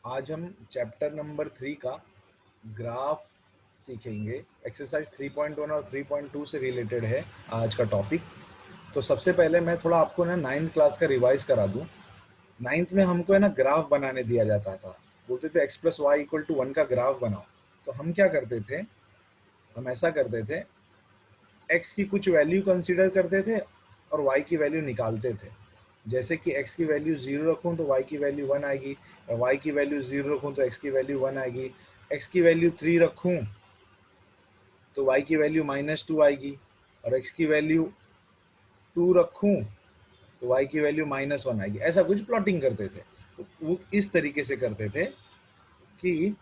आज हम chapter number 3 का ग्राफ सीखेंगे। एक्सरसाइज 3.1 और 3.2 से रिलेटेड है आज का टॉपिक। तो सबसे पहले मैं थोड़ा आपको ना 9th क्लास का रिवाइज करा दूं। 9th में हमको है ना ग्राफ बनाने दिया जाता था। बोलते थे x plus Y equal to 1 का ग्राफ बनाओ। तो हम क्या करते थे, हम ऐसा करते थे, x की कुछ वैल्यू कंसीडर करते थे और y की वैल्यू निकालते थे। जैसे कि x की वैल्यू 0 रखूं तो y की वैल्यू 1 आएगी, और y की वैल्यू 0 रखूं तो x की वैल्यू 1 आएगी। x की वैल्यू 3 रखूं तो y की वैल्यू -2 आएगी, और x की वैल्यू 2 रखूं तो y की वैल्यू -1 आएगी। ऐसा कुछ प्लॉटिंग करते थे। तो वो इस तरीके से करते थे कि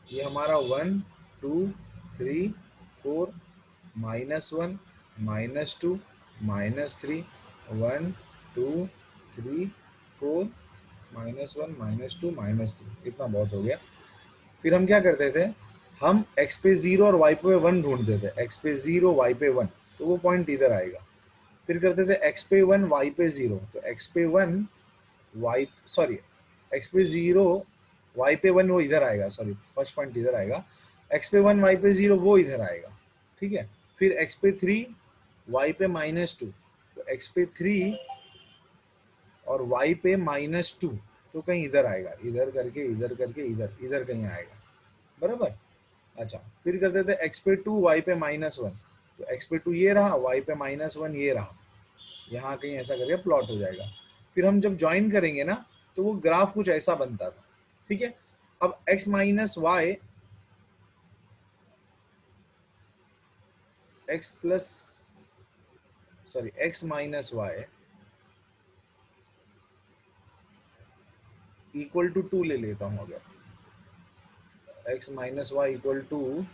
ये हमारा 1 2 3 4 -1 -2 -3 1 2 3 4 -1 -2 -3, इतना बहुत हो गया। फिर हम क्या करते थे, हम x पे 0 और y पे 1 ढूंढते थे। x पे 0 y पे 1, तो वो पॉइंट इधर आएगा। फिर करते थे x पे 1 y पे 0, तो x पे 1 y सॉरी x पे 0 y पे 1 वो इधर आएगा, सॉरी फर्स्ट पॉइंट इधर आएगा। x पे 1 y पे 0 वो इधर आएगा, ठीक है। फिर x पे 3 y पे -2, तो x पे 3 और y पे -2 तो कहीं इधर आएगा, इधर करके इधर करके इधर इधर कहीं आएगा, बराबर। अच्छा, फिर कर देते x पे 2 y पे -1, तो x पे 2 ये रहा, y पे -1 ये रहा, यहाँ कहीं ऐसा करके प्लॉट हो जाएगा। फिर हम जब ज्वाइन करेंगे ना तो वो ग्राफ कुछ ऐसा बनता था, ठीक है। अब x minus Y, x plus sorry x minus Y equal to 2 ले लेता हूं। अगर x minus Y equal to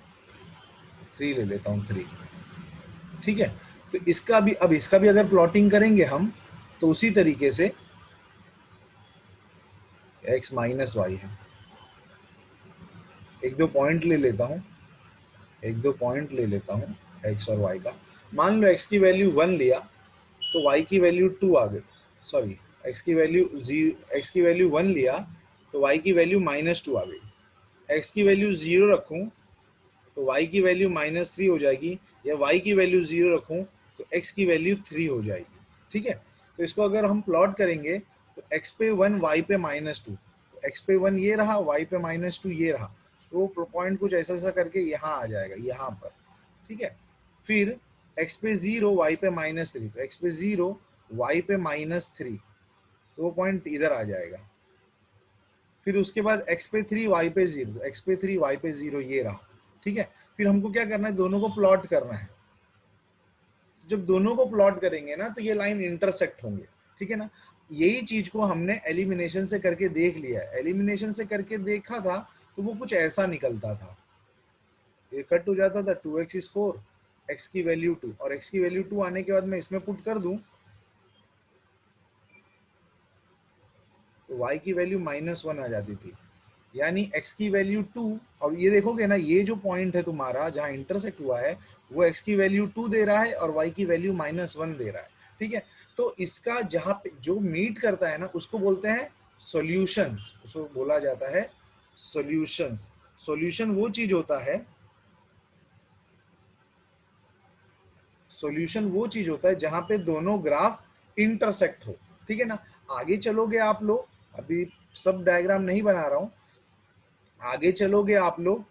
3 ले लेता हूं, 3, ठीक है। तो इसका भी, अब इसका भी अगर प्लॉटिंग करेंगे हम तो उसी तरीके से x माइनस वाई है। एक दो पॉइंट ले लेता हूं, एक दो पॉइंट ले लेता हूं x और y का। मान लो x की वैल्यू 1 लिया तो y की वैल्यू 2 आ गई, सॉरी x की वैल्यू x की वैल्यू 1 लिया तो y की वैल्यू -2 आ गई। x की वैल्यू 0 रखूं तो y की वैल्यू -3 हो जाएगी, या y की वैल्यू 0 रखूं तो x की वैल्यू 3 हो जाएगी, ठीक है। तो इसको अगर हम प्लॉट करेंगे तो x पे 1 y पे -2, तो x पे 1 ये रहा, y पे -2 ये रहा, तो वो पॉइंट कुछ ऐसा ऐसा करके यहाँ आ जाएगा, यहाँ पर, ठीक है। फिर x पे 0 y पे -3, तो x पे 0 y पे -3, तो वो पॉइंट इधर आ जाएगा। फिर उसके बाद x पे 3 y पे 0, x पे 3 y पे 0 ये रहा, ठीक है। फिर हमको क्या करना है, दोनों को प्लॉट करना है। जब दोनों को प्लॉट करेंगे ना तो ये लाइन इंटरसेक्ट होंगे, ठीक है ना। यही चीज को हमने एलिमिनेशन से करके देख लिया है। एलिमिनेशन से करके देखा था तो वो कुछ ऐसा निकलता था, ये कट हो जाता था 2x इज 4, x की वैल्यू 2, और x की वैल्यू 2 आने के बाद मैं इसमें पुट कर दूं तो y की वैल्यू -1 आ जाती थी। यानी x की वैल्यू 2, और ये देखोगे ना, ये जो पॉइंट है तुम्हारा जहां इंटरसेक्ट हुआ है वो x की वैल्यू 2 दे रहा है और y की वैल्यू -1 दे रहा है, ठीक है। तो इसका जहां पे जो मीट करता है ना उसको बोलते हैं सॉल्यूशंस, उसको बोला जाता है सॉल्यूशंस। सॉल्यूशन वो चीज होता है, सॉल्यूशन वो चीज होता है जहां पे दोनों ग्राफ इंटरसेक्ट हो, ठीक है ना। आगे चलोगे आप लोग, अभी सब डायग्राम नहीं बना रहा हूं, आगे चलोगे आप लोग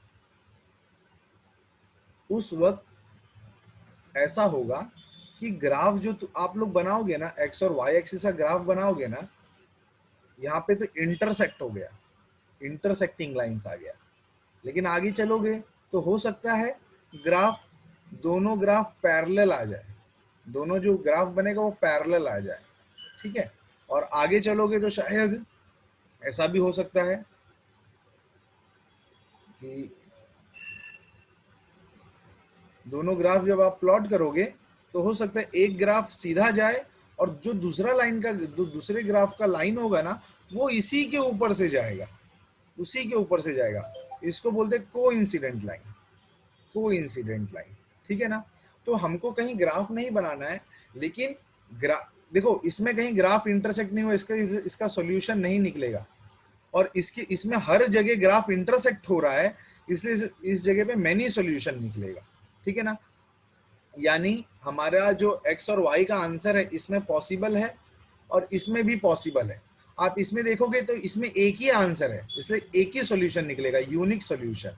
उस वक्त ऐसा होगा कि ग्राफ जो आप लोग बनाओगे ना, एक्स और वाई एक्सिस का ग्राफ बनाओगे ना, यहाँ पे तो इंटरसेक्ट हो गया, इंटरसेक्टिंग लाइंस आ गया। लेकिन आगे चलोगे तो हो सकता है ग्राफ, दोनों ग्राफ पैरेलल आ जाए, दोनों जो ग्राफ बनेगा वो पैरेलल आ जाए, ठीक है। और आगे चलोगे तो शायद ऐसा भी हो सकता है कि दोनों ग्राफ जब आप प्लॉट करोगे तो हो सकता है एक ग्राफ सीधा जाए और जो दूसरा लाइन का, जो दूसरे ग्राफ का लाइन होगा ना वो इसी के ऊपर से जाएगा, उसी के ऊपर से जाएगा। इसको बोलते हैं को इंसिडेंट लाइन, को इंसिडेंट लाइन, ठीक है ना। तो हमको कहीं ग्राफ नहीं बनाना है, लेकिन देखो इसमें कहीं ग्राफ इंटरसेक्ट नहीं हुआ, इसका सॉल्यूशन नहीं निकलेगा। और इसमें हर जगह ग्राफ इंटरसेक्ट हो रहा है, इसलिए इस जगह पे मैनी सॉल्यूशन निकलेगा। ठीक है ना, यानी हमारा जो x और y का आंसर है इसमें पॉसिबल है और इसमें भी पॉसिबल है। आप इसमें देखोगे तो इसमें एक ही आंसर है, इसलिए एक ही सॉल्यूशन निकलेगा, यूनिक सॉल्यूशन।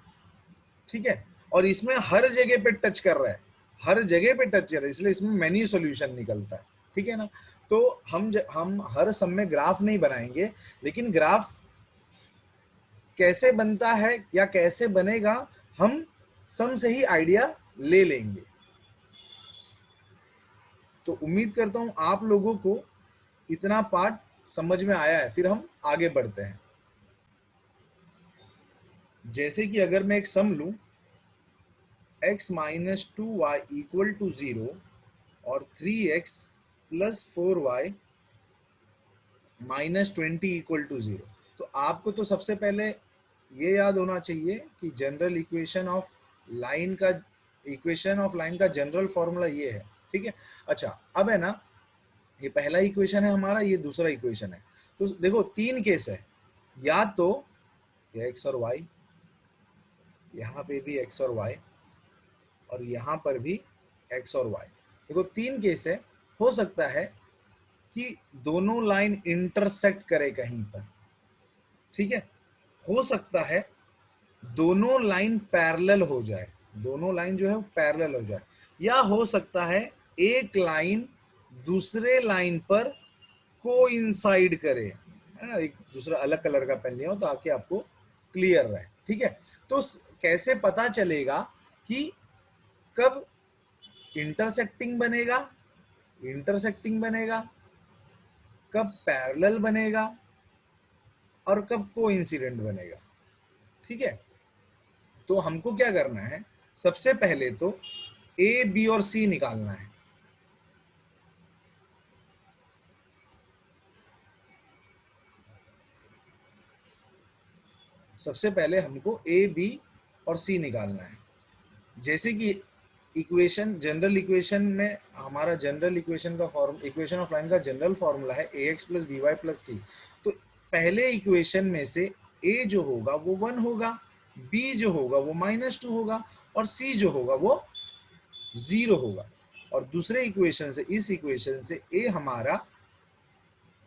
ठीक है, और इसमें हर जगह पे टच कर रहा है, हर जगह पे टच कर रहा है, इसलिए इसमें मैनी सॉल्यूशन निकलता है। ठीक है ना, तो हम हर सम में ग्राफ नहीं बनाएंगे, लेकिन ग्राफ कैसे बनता है या कैसे बनेगा हम सम से ही आइडिया ले लेंगे। तो उम्मीद करता हूं आप लोगों को इतना पार्ट समझ में आया है। फिर हम आगे बढ़ते हैं। जैसे कि अगर मैं एक सम लूं, x minus 2y equal to 0 और 3x plus 4y minus 20 equal to 0, तो आपको तो सबसे पहले ये याद होना चाहिए कि जनरल इक्वेशन ऑफ लाइन का जनरल फॉर्मूला ये है। ठीक है, अच्छा अब है ना, ये पहला इक्वेशन है हमारा, ये दूसरा इक्वेशन है। तो देखो तीन केस है, या तो ये x और y, यहाँ पे भी x और y, और यहाँ पर भी x और y। देखो तीन केस है, हो सकता है कि दोनों लाइन इंटरसेक्ट करे कहीं पर। ठीक है, हो सकता है दोनों लाइन पैरेलल हो जाए, दोनों लाइन जो है वो पैरेलल हो जाए, या हो सकता है एक लाइन दूसरे लाइन पर कोइंसाइड करे, है ना। एक दूसरा अलग कलर का पेन लिया हो ताकि आपको क्लियर रहे। ठीक है, तो कैसे पता चलेगा कि कब इंटरसेक्टिंग बनेगा, कब पैरेलल बनेगा और कब कोइंसिडेंट बनेगा। ठीक है, तो हमको क्या करना है, सबसे पहले तो ए बी और सी निकालना है। सबसे पहले हमको ए बी और सी निकालना है। जैसे कि जनरल इक्वेशन में हमारा जनरल इक्वेशन ऑफ लाइन का जनरल फॉर्मूला है ax plus B Y plus C. तो पहले इक्वेशन में से a जो होगा वो 1 होगा, b जो होगा वो -2 होगा और c जो होगा वो 0 होगा। और दूसरे इक्वेशन से, इस इक्वेशन से a हमारा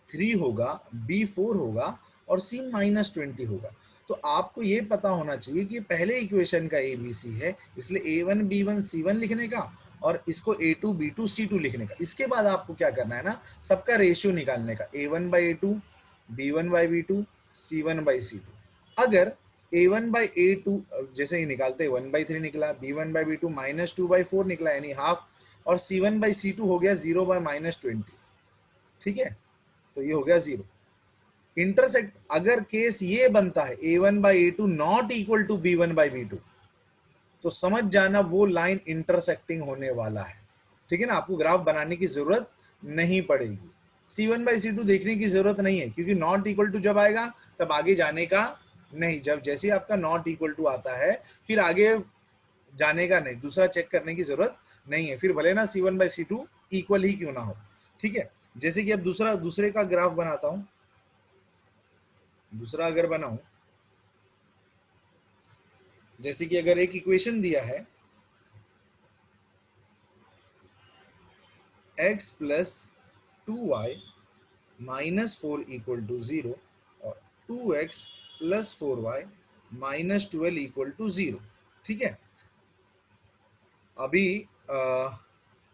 3 होगा, b 4 होगा और c -20 होगा। तो आपको ये पता होना चाहिए कि पहले इक्वेशन का ABC है, इसलिए A1 B1 C1 लिखने का और इसको A2 B2 C2 लिखने का। इसके बाद आपको क्या करना है ना, सबका रेशियो निकालने का, A1 by A2, B1 by B2, C1 by C2। अगर A1 बाई A2 जैसे ही निकालते 1/3 निकला, B1 बाई B2 -2/4 निकला यानी हाफ, और C1 बाई C2 हो गया 0 बाई -20। ठीक है, तो ये हो गया 0। इंटरसेक्ट अगर केस ये बनता है A1 by A2 not equal to B1 by B2, तो समझ जाना वो लाइन इंटरसेक्टिंग होने वाला है। ठीक है ना, आपको ग्राफ बनाने की जरूरत नहीं पड़ेगी, C1 बाई C2 देखने की जरूरत नहीं है, क्योंकि नॉट इक्वल टू जब आएगा तब आगे जाने का नहीं। जब जैसे आपका नॉट इक्वल टू आता है फिर आगे जाने का नहीं, दूसरा चेक करने की जरूरत नहीं है, फिर भले ना C1 बाई C2 इक्वल ही क्यों ना हो। ठीक है, जैसे कि अब दूसरे का ग्राफ बनाता हूं। दूसरा अगर बनाऊं, जैसे कि अगर एक इक्वेशन दिया है x plus 2y minus 4 equal to 0 और 2x plus 4y minus 12 equal to 0। ठीक है, अभी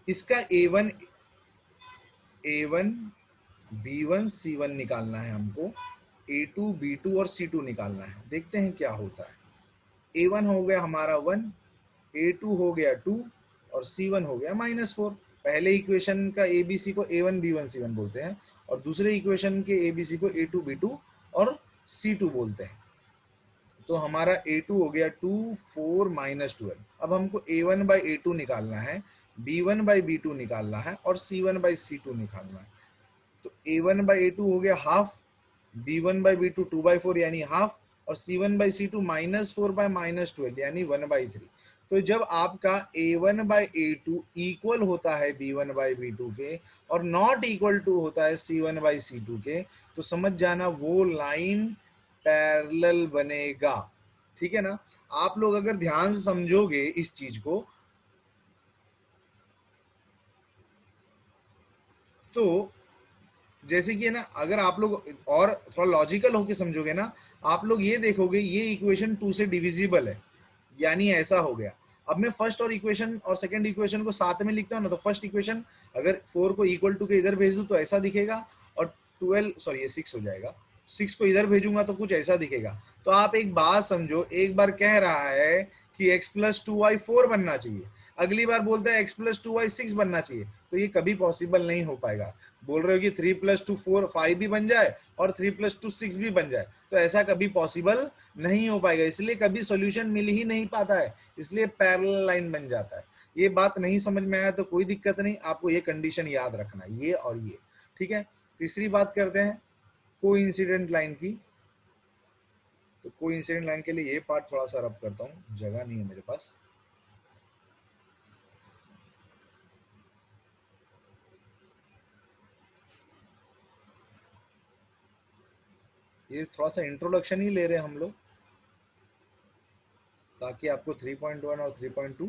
इसका A1 B1 C1 निकालना है हमको, A2 B2 और C2 निकालना है। देखते हैं क्या होता है। A1 हो गया हमारा 1, A2 हो गया 2 और C1 हो गया -4। पहले इक्वेशन का ABC को A1 B1 C1 बोलते हैं और दूसरे इक्वेशन के ABC को A2 B2 और C2 बोलते हैं। तो हमारा A2 हो गया 2 4 -12। अब हमको A1 बाई A2 निकालना है, B1 बाई B2 निकालना है और C1 बाई C2 निकालना है। तो A1 बाई A2 हो गया हाफ, B1 बाई B2 2/4 यानी हाफ और C1 बाई C2 -4 बाई -12 यानी 1/3। तो जब आपका a1 बाई a2 इक्वल होता है b1 बाई b2 के और नॉट इक्वल टू होता है c1 बाई c2 के, तो समझ जाना वो लाइन पैरेलल बनेगा। ठीक है ना। आप लोग अगर ध्यान से समझोगे इस चीज को तो जैसे कि है ना, अगर आप लोग और थोड़ा लॉजिकल होके समझोगे ना, आप लोग ये देखोगे ये इक्वेशन 2 से डिविजिबल है, यानी ऐसा हो गया। अब मैं फर्स्ट और इक्वेशन और सेकंड इक्वेशन को साथ में लिखता हूँ ना, तो फर्स्ट इक्वेशन अगर 4 को इक्वल टू के इधर भेज दूं तो ऐसा दिखेगा, और 12 सॉरी ये 6 हो जाएगा, 6 को इधर भेजूंगा तो कुछ ऐसा दिखेगा। तो आप एक बात समझो, एक बार कह रहा है कि x प्लस 2y 4 बनना चाहिए, अगली बार बोलता है x प्लस 2y 6 बनना चाहिए, तो ये कभी पॉसिबल नहीं हो पाएगा। बोल रहे हो कि 3 प्लस 2 4 5 भी बन जाए और 3 प्लस 2 6 भी बन जाए, तो ऐसा कभी पॉसिबल नहीं हो पाएगा, इसलिए कभी सॉल्यूशन मिल ही नहीं पाता है, इसलिए पैरेलल लाइन बन जाता है। ये बात नहीं समझ में आया तो कोई दिक्कत नहीं, आपको ये कंडीशन याद रखना, ये और ये। ठीक है। तीसरी बात करते हैं कोइंसिडेंट लाइन की। तो कोइंसिडेंट लाइन के लिए ये पार्ट थोड़ा सा रब करता हूँ, जगह नहीं है मेरे पास। ये थोड़ा सा इंट्रोडक्शन ही ले रहे हैं हम लोग, ताकि आपको 3.1 और 3.2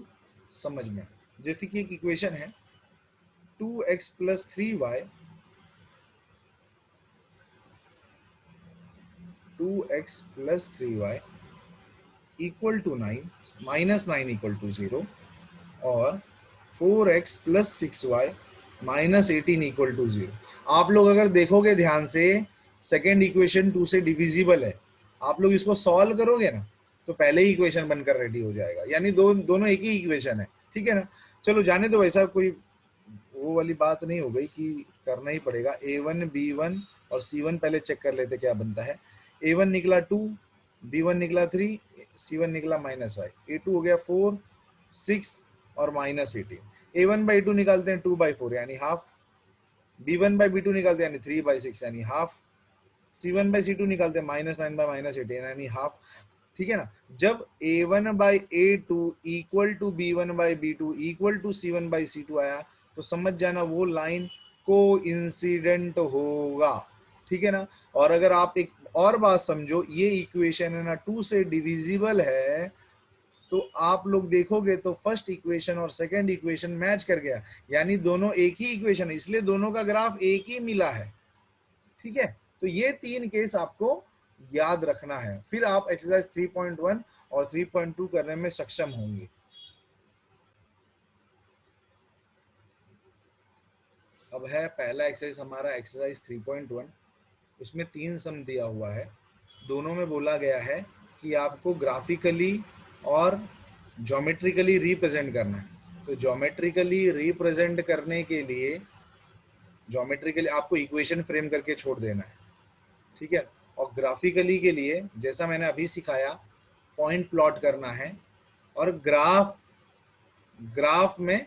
समझ में। जैसे कि एक इक्वेशन है 2x plus 3y 2x plus 3y equal to 9 minus 9 equal to 0, और 4x plus 6y minus 18 equal to 0। आप लोग अगर देखोगे ध्यान से, सेकेंड इक्वेशन 2 से डिविजिबल है, आप लोग इसको सॉल्व करोगे ना तो पहले ही इक्वेशन बनकर रेडी हो जाएगा, यानी दोनों एक ही इक्वेशन है। ठीक है ना। चलो जाने दो, ऐसा कोई वो वाली बात नहीं हो गई कि करना ही पड़ेगा। a1 b1 और c1 पहले चेक कर लेते क्या बनता है। a1 निकला 2, b1 निकला 3, c1 निकला माइनस वाई, a2 हो गया 4 6 और माइनस 18। a1 बाई 2 निकालते हैं 2 बाई 4 यानी हाफ, b1 बाई b2 निकालते हैं यानी 3 बाई 6 यानी हाफ, c1 बाई c2 निकालते हैं माइनस 9 बाई माइनस 18 यानी हाफ। ठीक है ना। जब a1 by a2 equal to b1 by b2 equal to c1 by c2 आया, तो समझ जाना वो लाइन को इंसिडेंट होगा। ठीक है ना। और अगर आप एक और बात समझो, ये इक्वेशन है ना 2 से डिविजिबल है, तो आप लोग देखोगे तो फर्स्ट इक्वेशन और सेकंड इक्वेशन मैच कर गया, यानी दोनों एक ही इक्वेशन है, इसलिए दोनों का ग्राफ एक ही मिला है। ठीक है। तो ये 3 केस आपको याद रखना है, फिर आप एक्सरसाइज 3.1 और 3.2 करने में सक्षम होंगे। अब है पहला एक्सरसाइज हमारा एक्सरसाइज 3.1। उसमें 3 सम दिया हुआ है, दोनों में बोला गया है कि आपको ग्राफिकली और ज्योमेट्रिकली रिप्रेजेंट करना है। तो ज्योमेट्रिकली रिप्रेजेंट करने के लिए ज्योमेट्रिकली आपको इक्वेशन फ्रेम करके छोड़ देना है। ठीक है। और ग्राफिकली के लिए जैसा मैंने अभी सिखाया, पॉइंट प्लॉट करना है और ग्राफ ग्राफ में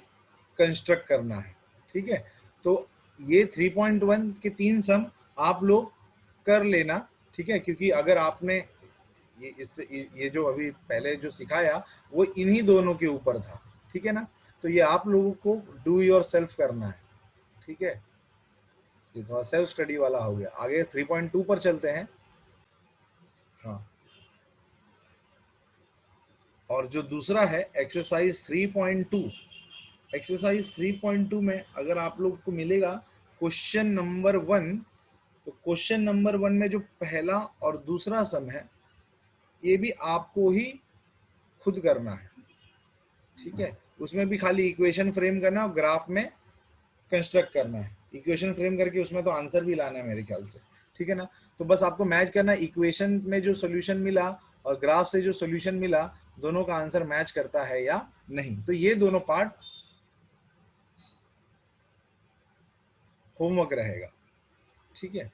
कंस्ट्रक्ट करना है। ठीक है। तो ये 3.1 के 3 सम आप लोग कर लेना। ठीक है। क्योंकि अगर आपने ये जो अभी पहले जो सिखाया वो इन्हीं दोनों के ऊपर था। ठीक है ना। तो ये आप लोगों को डू योर सेल्फ करना है। ठीक है। ये थोड़ा सेल्फ स्टडी वाला हो गया। आगे 3.2 पर चलते हैं। हाँ, और जो दूसरा है एक्सरसाइज 3.2। एक्सरसाइज 3.2 में अगर आप लोग को मिलेगा क्वेश्चन नंबर 1, तो क्वेश्चन नंबर 1 में जो पहला और दूसरा सम है ये भी आपको ही खुद करना है। ठीक है। उसमें भी खाली इक्वेशन फ्रेम करना है और ग्राफ में कंस्ट्रक्ट करना है। इक्वेशन फ्रेम करके उसमें तो आंसर भी लाना है मेरे ख्याल से। ठीक है ना। तो बस आपको मैच करना है, इक्वेशन में जो सोल्यूशन मिला और ग्राफ से जो सोल्यूशन मिला, दोनों का आंसर मैच करता है या नहीं। तो ये दोनों पार्ट होमवर्क रहेगा। ठीक है।